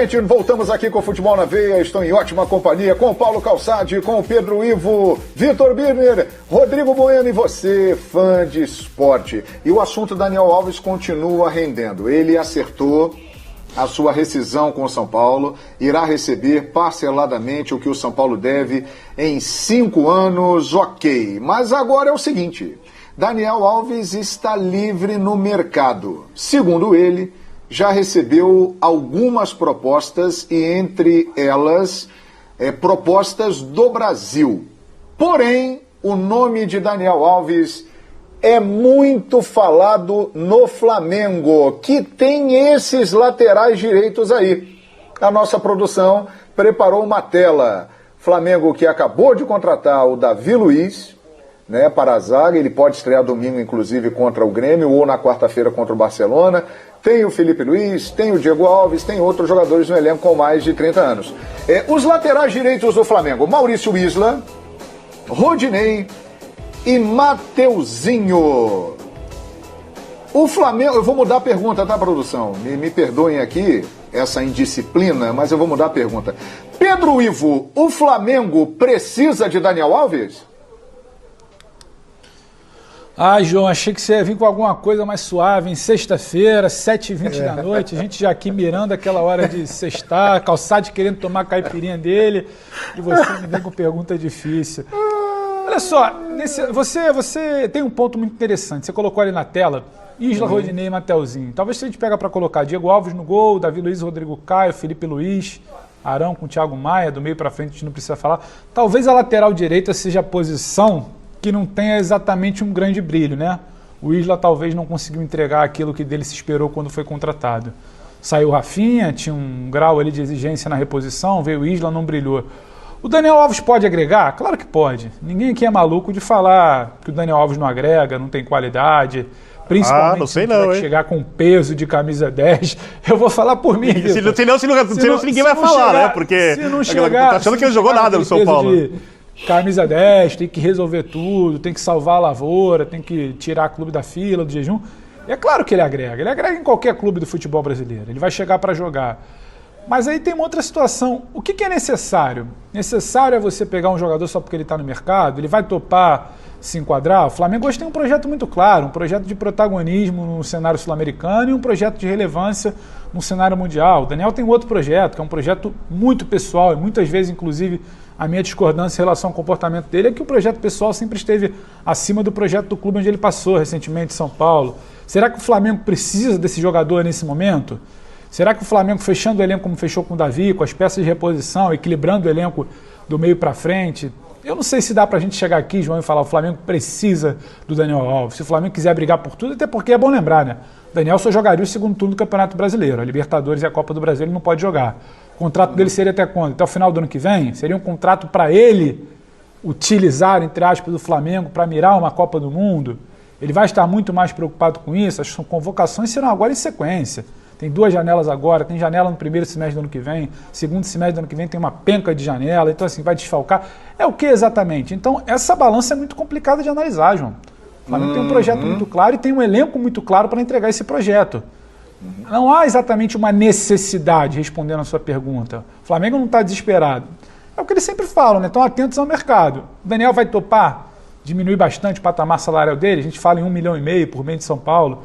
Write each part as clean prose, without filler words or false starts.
Gente, voltamos aqui com o Futebol na Veia. Estou em ótima companhia com o Paulo Calçade, com o Pedro Ivo, Vitor Birner, Rodrigo Bueno e você, fã de esporte. E o assunto Daniel Alves continua rendendo. Ele acertou a sua rescisão com o São Paulo, irá receber parceladamente o que o São Paulo deve em 5 anos, ok. Mas agora é o seguinte, Daniel Alves está livre no mercado. Segundo ele, já recebeu algumas propostas e entre elas propostas do Brasil. Porém, o nome de Daniel Alves é muito falado no Flamengo, que tem esses laterais direitos aí. A nossa produção preparou uma tela. Flamengo que acabou de contratar o Davi Luiz, né, para a zaga, ele pode estrear domingo, inclusive, contra o Grêmio, ou na quarta-feira contra o Barcelona. Tem o Felipe Luiz, tem o Diego Alves, tem outros jogadores no elenco com mais de 30 anos. Os laterais direitos do Flamengo, Maurício Isla, Rodinei e Mateuzinho. O Flamengo, eu vou mudar a pergunta, tá, produção? Me perdoem aqui essa indisciplina, mas eu vou mudar a pergunta. Pedro Ivo, o Flamengo precisa de Daniel Alves? Ah, João, achei que você ia vir com alguma coisa mais suave, em sexta-feira, 7h20 da noite, a gente já aqui mirando aquela hora de sextar, Calçade querendo tomar a caipirinha dele, e você me vem com pergunta difícil. Olha só, você tem um ponto muito interessante, você colocou ali na tela, Isla, Rodinei e Mateuzinho. Talvez se a gente pega para colocar Diego Alves no gol, Davi Luiz, Rodrigo Caio, Felipe Luiz, Arão com Thiago Maia, do meio para frente a gente não precisa falar. Talvez a lateral direita seja a posição que não tenha exatamente um grande brilho, né? O Isla talvez não conseguiu entregar aquilo que dele se esperou quando foi contratado. Saiu o Rafinha, tinha um grau ali de exigência na reposição, veio o Isla, não brilhou. O Daniel Alves pode agregar? Claro que pode. Ninguém aqui é maluco de falar que o Daniel Alves não agrega, não tem qualidade, principalmente não sei se não, chegar com peso de camisa 10. Eu vou falar por mim. Se ninguém vai falar, né? Porque se não chegar, tá achando que ele jogou nada no São Paulo. Camisa 10, tem que resolver tudo, tem que salvar a lavoura, tem que tirar o clube da fila, do jejum. E é claro que ele agrega em qualquer clube do futebol brasileiro, ele vai chegar para jogar. Mas aí tem uma outra situação, o que é necessário? Necessário é você pegar um jogador só porque ele está no mercado, ele vai topar se enquadrar? O Flamengo hoje tem um projeto muito claro, um projeto de protagonismo no cenário sul-americano e um projeto de relevância no cenário mundial. O Daniel tem outro projeto, que é um projeto muito pessoal e muitas vezes, inclusive, a minha discordância em relação ao comportamento dele é que o projeto pessoal sempre esteve acima do projeto do clube onde ele passou recentemente, São Paulo. Será que o Flamengo precisa desse jogador nesse momento? Será que o Flamengo, fechando o elenco como fechou com o Davi, com as peças de reposição, equilibrando o elenco do meio para frente? Eu não sei se dá para a gente chegar aqui, João, e falar o Flamengo precisa do Daniel Alves. Se o Flamengo quiser brigar por tudo, até porque é bom lembrar, né? O Daniel só jogaria o segundo turno do Campeonato Brasileiro. A Libertadores e a Copa do Brasil ele não pode jogar. O contrato dele seria até quando? Até o final do ano que vem? Seria um contrato para ele utilizar, entre aspas, do Flamengo para mirar uma Copa do Mundo? Ele vai estar muito mais preocupado com isso. As convocações serão agora em sequência. Tem 2 janelas agora, tem janela no primeiro semestre do ano que vem, segundo semestre do ano que vem tem uma penca de janela, então assim, vai desfalcar. É o que exatamente? Então, essa balança é muito complicada de analisar, João. O Flamengo tem um projeto muito claro e tem um elenco muito claro para entregar esse projeto. Não há exatamente uma necessidade, respondendo a sua pergunta. O Flamengo não está desesperado. É o que eles sempre falam, né? Estão atentos ao mercado. O Daniel vai topar diminuir bastante o patamar salarial dele, a gente fala em 1,5 milhão por mês de São Paulo.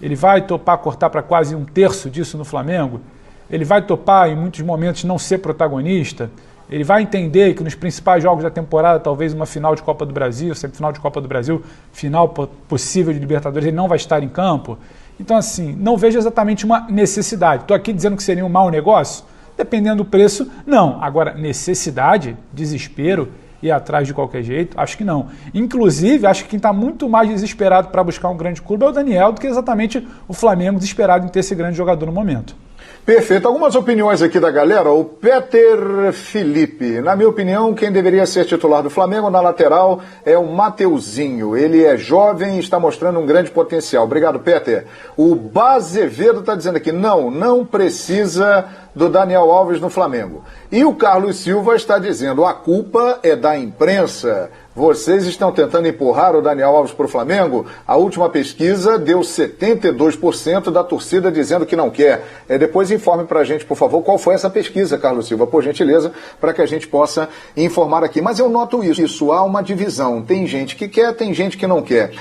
Ele vai topar cortar para quase 1/3 disso no Flamengo? Ele vai topar, em muitos momentos, não ser protagonista? Ele vai entender que nos principais jogos da temporada, talvez uma final de Copa do Brasil, semifinal de Copa do Brasil, final possível de Libertadores, ele não vai estar em campo? Então, assim, não vejo exatamente uma necessidade. Estou aqui dizendo que seria um mau negócio? Dependendo do preço, não. Agora, necessidade, desespero, ir atrás de qualquer jeito? Acho que não. Inclusive, acho que quem está muito mais desesperado para buscar um grande clube é o Daniel do que exatamente o Flamengo desesperado em ter esse grande jogador no momento. Perfeito. Algumas opiniões aqui da galera. O Peter Felipe. Na minha opinião, quem deveria ser titular do Flamengo na lateral é o Mateuzinho. Ele é jovem e está mostrando um grande potencial. Obrigado, Peter. O Bazevedo está dizendo aqui, não precisa do Daniel Alves no Flamengo. E o Carlos Silva está dizendo, a culpa é da imprensa. Vocês estão tentando empurrar o Daniel Alves para o Flamengo? A última pesquisa deu 72% da torcida dizendo que não quer. Depois informe para a gente, por favor, qual foi essa pesquisa, Carlos Silva, por gentileza, para que a gente possa informar aqui. Mas eu noto isso, há uma divisão. Tem gente que quer, tem gente que não quer.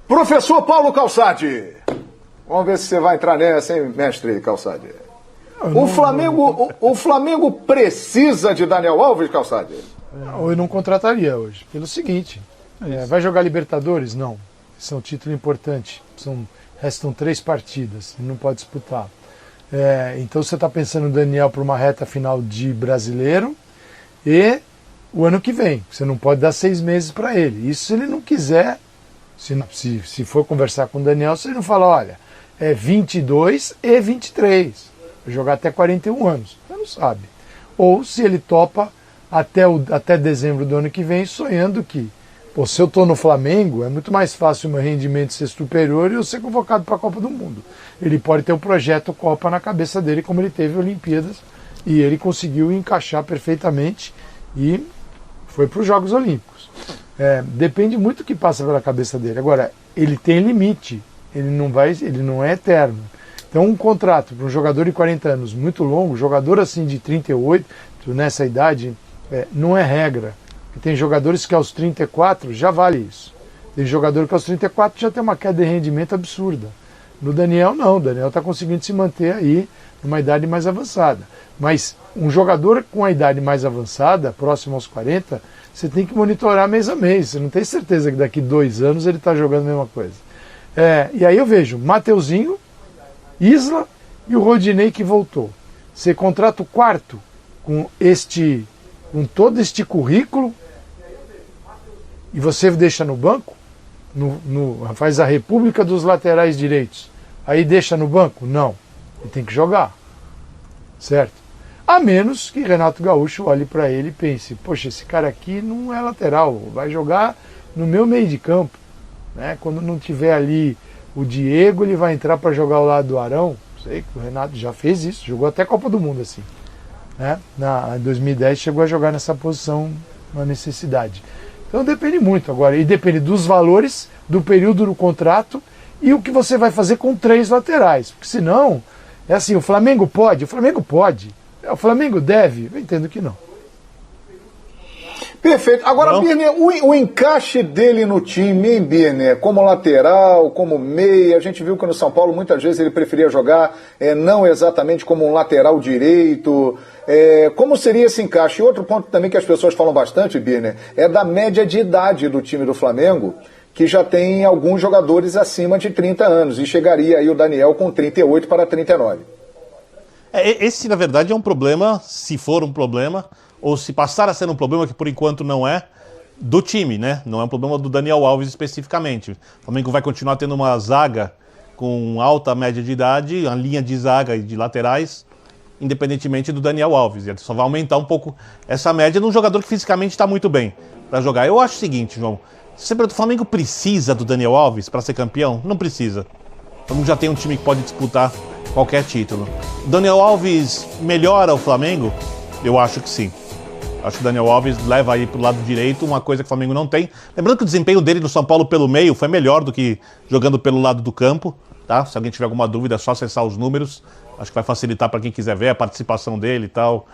Professor Paulo Calçade, vamos ver se você vai entrar nessa, hein, mestre Calçade? O Flamengo precisa de Daniel Alves, Calçade? Ou eu não contrataria hoje. Pelo seguinte, vai jogar Libertadores? Não. Isso é um título importante. Restam 3 partidas, não pode disputar. Então você está pensando no Daniel para uma reta final de brasileiro e o ano que vem. Você não pode dar 6 meses para ele. Isso se ele não quiser, se for conversar com o Daniel, você não fala, olha, 22 e 23. Vai jogar até 41 anos. Você não sabe. Ou se ele topa até dezembro do ano que vem, sonhando que, se eu estou no Flamengo, é muito mais fácil o meu rendimento ser superior e eu ser convocado para a Copa do Mundo. Ele pode ter o projeto Copa na cabeça dele, como ele teve Olimpíadas, e ele conseguiu encaixar perfeitamente e foi para os Jogos Olímpicos. Depende muito do que passa pela cabeça dele. Agora, ele tem limite, ele não é eterno. Então, um contrato para um jogador de 40 anos muito longo, jogador assim de 38, nessa idade, não é regra. Tem jogadores que aos 34 já vale isso. Tem jogador que aos 34 já tem uma queda de rendimento absurda. No Daniel não, o Daniel está conseguindo se manter aí numa idade mais avançada. Mas um jogador com a idade mais avançada, próximo aos 40, você tem que monitorar mês a mês. Você não tem certeza que daqui 2 anos ele está jogando a mesma coisa. E aí eu vejo Mateuzinho, Isla e o Rodinei que voltou. Você contrata o quarto com todo este currículo e você deixa no banco, faz a República dos Laterais Direitos, aí deixa no banco? Não, ele tem que jogar, certo? A menos que Renato Gaúcho olhe para ele e pense, poxa, esse cara aqui não é lateral, vai jogar no meu meio de campo, né? Quando não tiver ali o Diego, ele vai entrar para jogar ao lado do Arão. Sei que o Renato já fez isso, jogou até Copa do Mundo assim. Em 2010 chegou a jogar nessa posição, uma necessidade. Então depende muito agora, e depende dos valores, do período do contrato e o que você vai fazer com 3 laterais, porque senão, o Flamengo pode, o Flamengo deve, eu entendo que não. Perfeito. Agora, Birner, o encaixe dele no time, hein, Birner? Como lateral, como meia, a gente viu que no São Paulo muitas vezes ele preferia jogar não exatamente como um lateral direito. Como seria esse encaixe? E outro ponto também que as pessoas falam bastante, Birner, é da média de idade do time do Flamengo, que já tem alguns jogadores acima de 30 anos, e chegaria aí o Daniel com 38 para 39. Esse, na verdade, é um problema, se for um problema, ou se passar a ser um problema, que por enquanto não é, do time, né? Não é um problema do Daniel Alves especificamente. O Flamengo vai continuar tendo uma zaga com alta média de idade, uma linha de zaga e de laterais, independentemente do Daniel Alves. Ele só vai aumentar um pouco essa média num jogador que fisicamente está muito bem para jogar. Eu acho o seguinte, João, o Flamengo precisa do Daniel Alves para ser campeão? Não precisa. O Flamengo já tem um time que pode disputar qualquer título. O Daniel Alves melhora o Flamengo? Eu acho que sim. Acho que o Daniel Alves leva aí pro lado direito uma coisa que o Flamengo não tem. Lembrando que o desempenho dele no São Paulo pelo meio foi melhor do que jogando pelo lado do campo, tá? Se alguém tiver alguma dúvida, é só acessar os números. Acho que vai facilitar para quem quiser ver a participação dele e tal.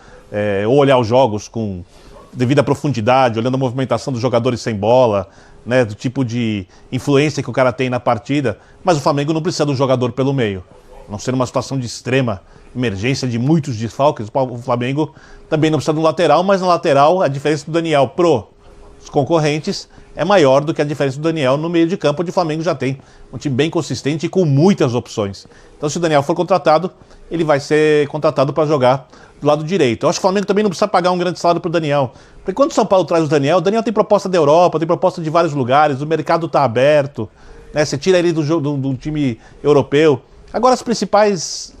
Ou olhar os jogos com devida profundidade, olhando a movimentação dos jogadores sem bola, né? Do tipo de influência que o cara tem na partida. Mas o Flamengo não precisa de um jogador pelo meio. A não ser uma situação de extrema emergência de muitos desfalques, o Flamengo também não precisa de um lateral, mas na lateral a diferença do Daniel pro os concorrentes é maior do que a diferença do Daniel no meio de campo, onde o Flamengo já tem um time bem consistente e com muitas opções. Então, se o Daniel for contratado, ele vai ser contratado para jogar do lado direito. Eu acho que o Flamengo também não precisa pagar um grande salário pro Daniel, porque quando o São Paulo traz o Daniel tem proposta da Europa, tem proposta de vários lugares, o mercado está aberto, né? Você tira ele do time europeu. Agora, as principais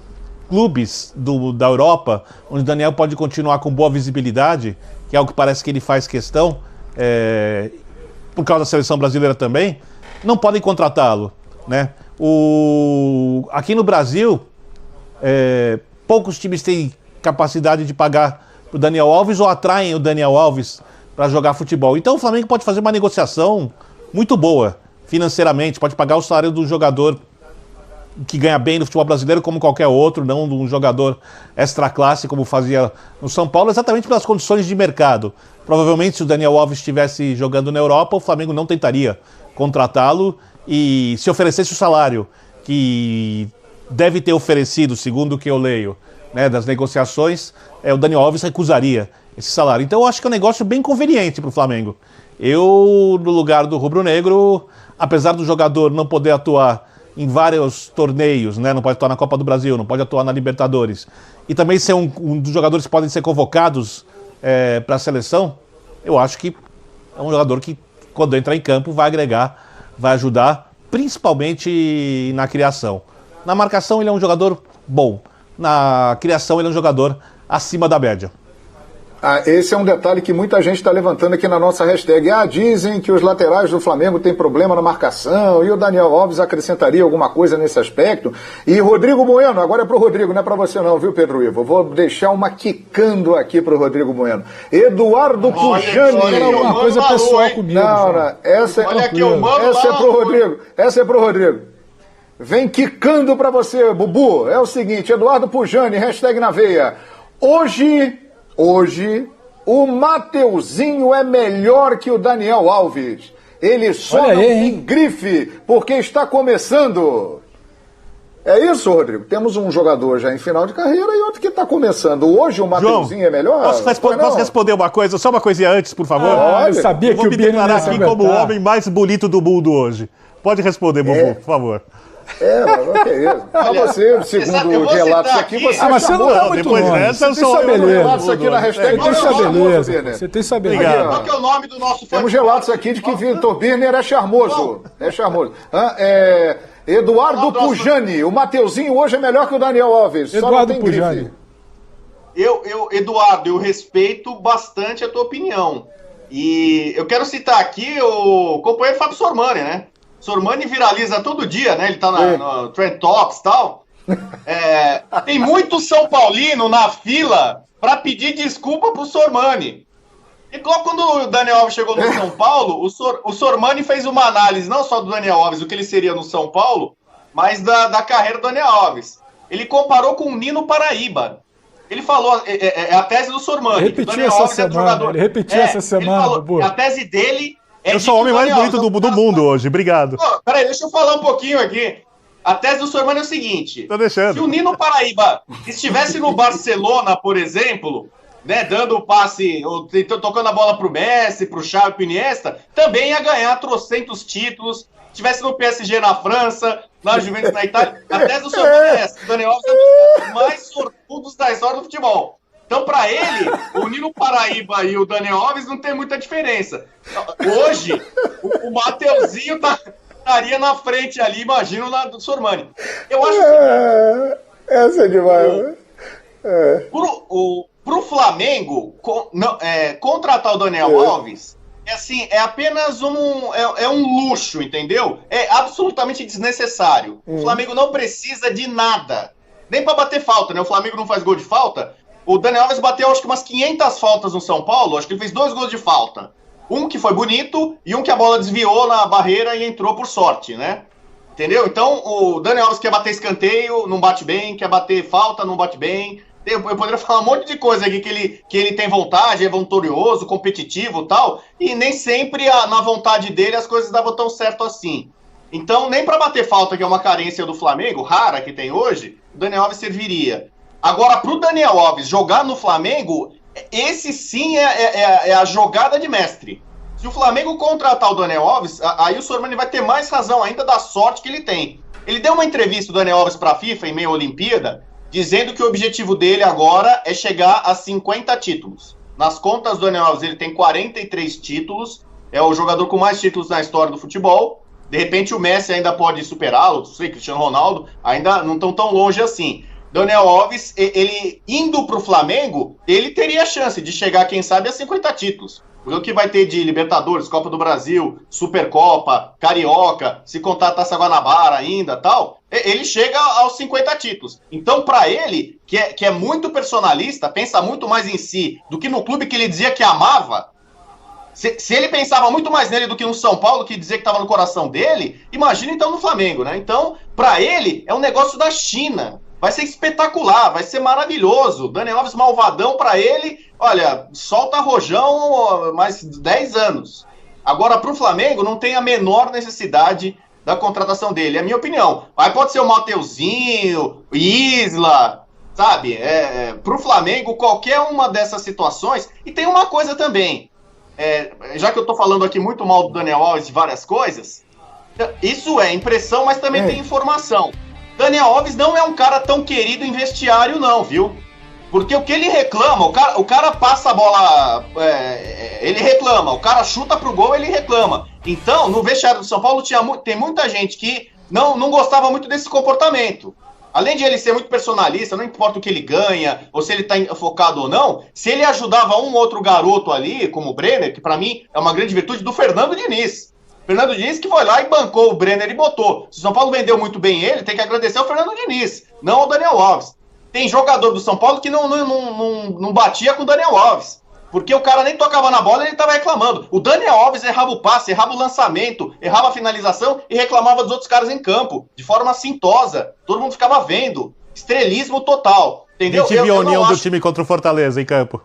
clubes da Europa, onde o Daniel pode continuar com boa visibilidade, que é o que parece que ele faz questão, por causa da seleção brasileira também, não podem contratá-lo, né? Aqui no Brasil, poucos times têm capacidade de pagar para o Daniel Alves ou atraem o Daniel Alves para jogar futebol. Então o Flamengo pode fazer uma negociação muito boa financeiramente, pode pagar o salário do jogador que ganha bem no futebol brasileiro como qualquer outro, não de um jogador extra classe como fazia no São Paulo, exatamente pelas condições de mercado. Provavelmente se o Daniel Alves estivesse jogando na Europa, o Flamengo não tentaria contratá-lo e se oferecesse o salário que deve ter oferecido, segundo o que eu leio, né, das negociações, o Daniel Alves recusaria esse salário. Então eu acho que é um negócio bem conveniente para o Flamengo. Eu, no lugar do rubro-negro, apesar do jogador não poder atuar em vários torneios, né? Não pode atuar na Copa do Brasil, não pode atuar na Libertadores, e também ser um dos jogadores que podem ser convocados para a seleção, eu acho que é um jogador que, quando entrar em campo, vai agregar, vai ajudar, principalmente na criação. Na marcação ele é um jogador bom, na criação ele é um jogador acima da média. Esse é um detalhe que muita gente está levantando aqui na nossa hashtag. Dizem que os laterais do Flamengo têm problema na marcação e o Daniel Alves acrescentaria alguma coisa nesse aspecto. E Rodrigo Bueno, agora é pro Rodrigo, não é para você não, viu, Pedro Ivo? Vou deixar uma quicando aqui pro Rodrigo Bueno. Eduardo Pujani. É uma coisa pessoal comigo. Não, essa é pro Rodrigo. Essa é pro Rodrigo. Vem quicando para você, Bubu. É o seguinte, Eduardo Pujani, hashtag na veia. Hoje, o Mateuzinho é melhor que o Daniel Alves. Ele só não tem grife, porque está começando. É isso, Rodrigo? Temos um jogador já em final de carreira e outro que está começando. Hoje o Mateuzinho é melhor? Posso responder uma coisa? Só uma coisinha antes, por favor? Eu sabia que o Birner declarar aqui como o homem mais bonito do mundo hoje. Pode responder, Bubu, por favor. Mas que é isso? Você, segundo os relatos aqui, você mas você não é muito depois longe. dessa, Você tem sua beleza. Aqui na hashtag, Você tem sua beleza. Você tem sua beleza. Qual que é o nome do nosso Temos relatos aqui de que Vitor Birner é charmoso. É charmoso. Eduardo Pujani. O Mateuzinho hoje é melhor que o Daniel Alves. Eduardo Pujani. Eduardo, eu respeito bastante a tua opinião. E eu quero citar aqui o companheiro Fábio Sormani, né? Sormani viraliza todo dia, né? Ele tá no Trend Tops e tal. Tem muito São Paulino na fila pra pedir desculpa pro Sormani. E quando o Daniel Alves chegou no São Paulo, o Sormani fez uma análise não só do Daniel Alves, do que ele seria no São Paulo, mas da carreira do Daniel Alves. Ele comparou com o Nino Paraíba. Ele falou, a tese do Sormani. Ele repetiu essa semana, Bubu. A tese dele... Eu sou o homem mais bonito do mundo hoje, obrigado. Peraí, deixa eu falar um pouquinho aqui. A tese do Sormani é o seguinte: tô deixando. Se o Nino Paraíba estivesse no Barcelona, por exemplo, né, dando o passe, tocando a bola pro Messi, pro Xavi, pro Iniesta, também ia ganhar trocentos títulos. Se estivesse no PSG na França, na Juventus na Itália, a tese do Sormani é essa: o Daniel Alves é um dos mais sortudos da história do futebol. Então, para ele, o Nino Paraíba e o Daniel Alves não tem muita diferença. Hoje, o Mateuzinho estaria na frente ali, imagino, do Sormani. Eu acho que... Essa é demais, Pro Flamengo, contratar o Daniel Alves, é apenas um luxo, entendeu? É absolutamente desnecessário. O Flamengo não precisa de nada. Nem para bater falta, né? O Flamengo não faz gol de falta. O Daniel Alves bateu, acho que umas 500 faltas no São Paulo. Acho que ele fez 2 gols de falta. Um que foi bonito e um que a bola desviou na barreira e entrou por sorte, né? Entendeu? Então, o Daniel Alves quer bater escanteio, não bate bem. Quer bater falta, não bate bem. Eu poderia falar um monte de coisa aqui que ele tem vontade, é vitorioso, competitivo e tal. E nem sempre, na vontade dele, as coisas davam tão certo assim. Então, nem para bater falta, que é uma carência do Flamengo, rara que tem hoje, o Daniel Alves serviria. Agora, pro Daniel Alves jogar no Flamengo, esse sim é a jogada de mestre. Se o Flamengo contratar o Daniel Alves, aí o Sormani vai ter mais razão ainda da sorte que ele tem. Ele deu uma entrevista do Daniel Alves pra FIFA em meio à Olimpíada, dizendo que o objetivo dele agora é chegar a 50 títulos. Nas contas do Daniel Alves, ele tem 43 títulos, é o jogador com mais títulos na história do futebol. De repente o Messi ainda pode superá-lo, não sei, Cristiano Ronaldo, ainda não estão tão longe assim. Daniel Alves, ele indo pro Flamengo, ele teria a chance de chegar, quem sabe, a 50 títulos. O que vai ter de Libertadores, Copa do Brasil, Supercopa, Carioca, se contar a Taça Guanabara ainda, tal, ele chega aos 50 títulos. Então, para ele, que é muito personalista, pensa muito mais em si do que no clube que ele dizia que amava, Se ele pensava muito mais nele do que no São Paulo, que dizia que estava no coração dele, imagina então no Flamengo, né? Então, para ele, é um negócio da China. Vai ser espetacular, vai ser maravilhoso. Daniel Alves malvadão para ele, olha, solta rojão mais 10 anos. Agora, para o Flamengo, não tem a menor necessidade da contratação dele, é a minha opinião. Aí pode ser o Mateuzinho, o Isla, sabe? Para o Flamengo, qualquer uma dessas situações. E tem uma coisa também, já que eu estou falando aqui muito mal do Daniel Alves e várias coisas, isso é impressão, mas também tem informação. Daniel Alves não é um cara tão querido em vestiário, não, viu? Porque o que ele reclama, o cara passa a bola, ele reclama, o cara chuta pro gol, ele reclama. Então, no vestiário do São Paulo tem muita gente que não gostava muito desse comportamento. Além de ele ser muito personalista, não importa o que ele ganha, ou se ele tá focado ou não, se ele ajudava um outro garoto ali, como o Brenner, que pra mim é uma grande virtude do Fernando Diniz. Fernando Diniz que foi lá e bancou o Brenner e botou. Se o São Paulo vendeu muito bem ele, tem que agradecer ao Fernando Diniz, não ao Daniel Alves. Tem jogador do São Paulo que não batia com o Daniel Alves, porque o cara nem tocava na bola e ele estava reclamando. O Daniel Alves errava o passe, errava o lançamento, errava a finalização e reclamava dos outros caras em campo, de forma assintosa. Todo mundo ficava vendo. Estrelismo total, entendeu? A gente viu a união do time contra o Fortaleza em campo.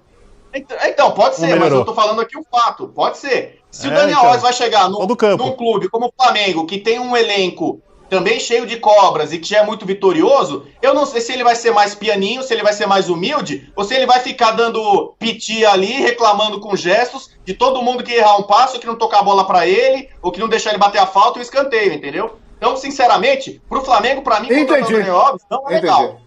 Então, pode ser, mas eu tô falando aqui o fato. Pode ser. Se o Daniel Alves vai chegar num clube como o Flamengo, que tem um elenco também cheio de cobras e que já é muito vitorioso, eu não sei se ele vai ser mais pianinho, se ele vai ser mais humilde, ou se ele vai ficar dando piti ali, reclamando com gestos de todo mundo que errar um passo, que não tocar a bola pra ele, ou que não deixar ele bater a falta e o escanteio, entendeu? Então, sinceramente, pro Flamengo, pra mim, contratar o Daniel Alves não é legal.